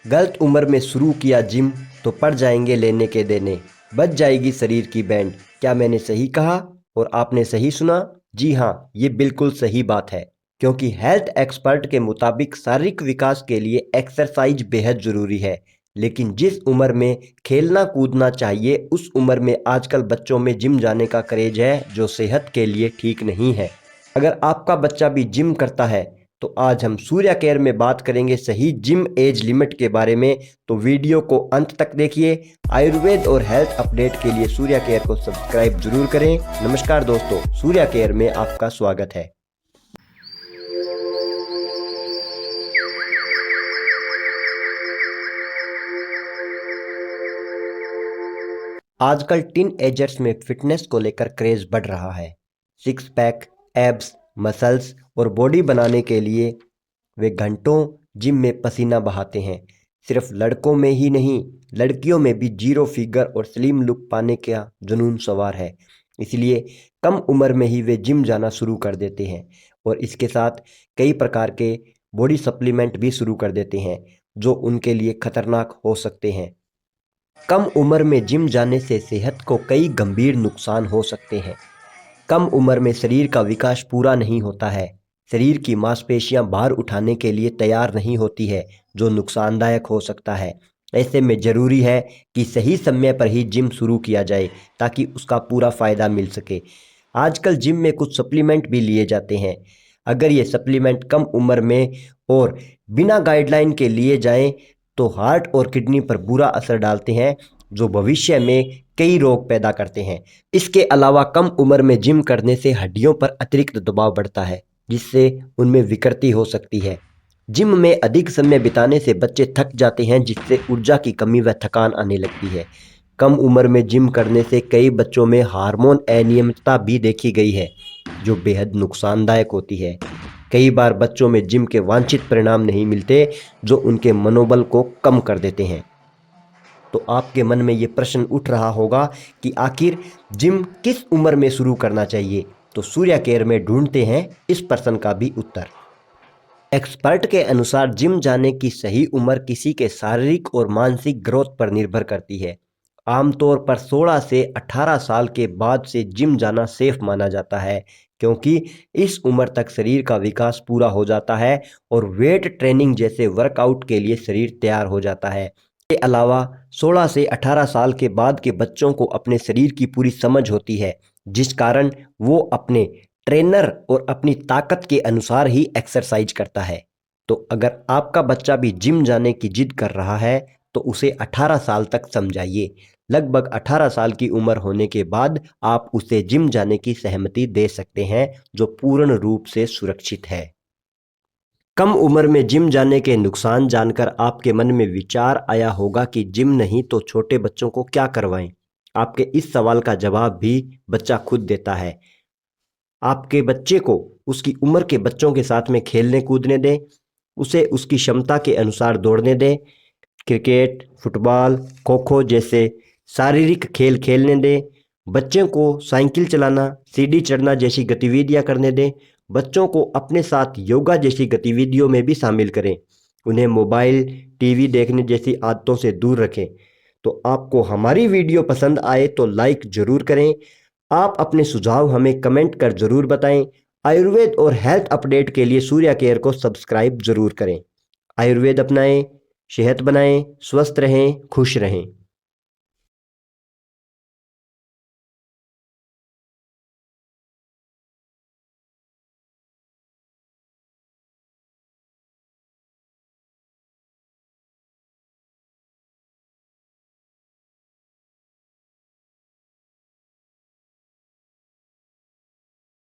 गलत उम्र में शुरू किया जिम तो पड़ जाएंगे लेने के देने, बच जाएगी शरीर की बैंड। क्या मैंने सही कहा और आपने सही सुना? जी हाँ, ये बिल्कुल सही बात है, क्योंकि हेल्थ एक्सपर्ट के मुताबिक शारीरिक विकास के लिए एक्सरसाइज बेहद ज़रूरी है। लेकिन जिस उम्र में खेलना कूदना चाहिए उस उम्र में आजकल बच्चों में जिम जाने का क्रेज है, जो सेहत के लिए ठीक नहीं है। अगर आपका बच्चा भी जिम करता है तो आज हम सूर्या केयर में बात करेंगे सही जिम एज लिमिट के बारे में। तो वीडियो को अंत तक देखिए। आयुर्वेद और हेल्थ अपडेट के लिए सूर्या केयर को सब्सक्राइब जरूर करें। नमस्कार दोस्तों, सूर्या केयर में आपका स्वागत है। आजकल टीन एजर्स में फिटनेस को लेकर क्रेज बढ़ रहा है। सिक्स पैक, एब्स, मसल्स और बॉडी बनाने के लिए वे घंटों जिम में पसीना बहाते हैं। सिर्फ लड़कों में ही नहीं, लड़कियों में भी जीरो फिगर और स्लिम लुक पाने का जुनून सवार है। इसलिए कम उम्र में ही वे जिम जाना शुरू कर देते हैं और इसके साथ कई प्रकार के बॉडी सप्लीमेंट भी शुरू कर देते हैं, जो उनके लिए खतरनाक हो सकते हैं। कम उम्र में जिम जाने से सेहत को कई गंभीर नुकसान हो सकते हैं। कम उम्र में शरीर का विकास पूरा नहीं होता है। शरीर की मांसपेशियां भार उठाने के लिए तैयार नहीं होती है, जो नुकसानदायक हो सकता है। ऐसे में ज़रूरी है कि सही समय पर ही जिम शुरू किया जाए ताकि उसका पूरा फ़ायदा मिल सके। आजकल जिम में कुछ सप्लीमेंट भी लिए जाते हैं। अगर ये सप्लीमेंट कम उम्र में और बिना गाइडलाइन के लिए जाएं तो हार्ट और किडनी पर बुरा असर डालते हैं, जो भविष्य में कई रोग पैदा करते हैं। इसके अलावा कम उम्र में जिम करने से हड्डियों पर अतिरिक्त दबाव बढ़ता है, जिससे उनमें विकृति हो सकती है। जिम में अधिक समय बिताने से बच्चे थक जाते हैं, जिससे ऊर्जा की कमी व थकान आने लगती है। कम उम्र में जिम करने से कई बच्चों में हार्मोन अनियमितता भी देखी गई है, जो बेहद नुकसानदायक होती है। कई बार बच्चों में जिम के वांछित परिणाम नहीं मिलते, जो उनके मनोबल को कम कर देते हैं। तो आपके मन में ये प्रश्न उठ रहा होगा कि आखिर जिम किस उम्र में शुरू करना चाहिए? तो सूर्या केयर में ढूंढते हैं इस प्रश्न का भी उत्तर। एक्सपर्ट के अनुसार जिम जाने की सही उम्र किसी के शारीरिक और मानसिक ग्रोथ पर निर्भर करती है। आमतौर पर 16 से 18 साल के बाद से जिम जाना सेफ माना जाता है, क्योंकि इस उम्र तक शरीर का विकास पूरा हो जाता है और वेट ट्रेनिंग जैसे वर्कआउट के लिए शरीर तैयार हो जाता है। के अलावा 16 से 18 साल के बाद के बच्चों को अपने शरीर की पूरी समझ होती है, जिस कारण वो अपने ट्रेनर और अपनी ताकत के अनुसार ही एक्सरसाइज करता है। तो अगर आपका बच्चा भी जिम जाने की जिद कर रहा है तो उसे 18 साल तक समझाइए। लगभग 18 साल की उम्र होने के बाद आप उसे जिम जाने की सहमति दे सकते हैं, जो पूर्ण रूप से सुरक्षित है। कम उम्र में जिम जाने के नुकसान जानकर आपके मन में विचार आया होगा कि जिम नहीं तो छोटे बच्चों को क्या करवाएं। आपके इस सवाल का जवाब भी बच्चा खुद देता है। आपके बच्चे को उसकी उम्र के बच्चों के साथ में खेलने कूदने दें, उसे उसकी क्षमता के अनुसार दौड़ने दें, क्रिकेट, फुटबॉल, खो खो जैसे शारीरिक खेल खेलने दें। बच्चों को साइकिल चलाना, सीढ़ी चढ़ना जैसी गतिविधियां करने दें। बच्चों को अपने साथ योगा जैसी गतिविधियों में भी शामिल करें। उन्हें मोबाइल, टीवी देखने जैसी आदतों से दूर रखें। तो आपको हमारी वीडियो पसंद आए तो लाइक ज़रूर करें। आप अपने सुझाव हमें कमेंट कर ज़रूर बताएं। आयुर्वेद और हेल्थ अपडेट के लिए सूर्या केयर को सब्सक्राइब ज़रूर करें। आयुर्वेद अपनाएं, सेहत बनाएं, स्वस्थ रहें, खुश रहें।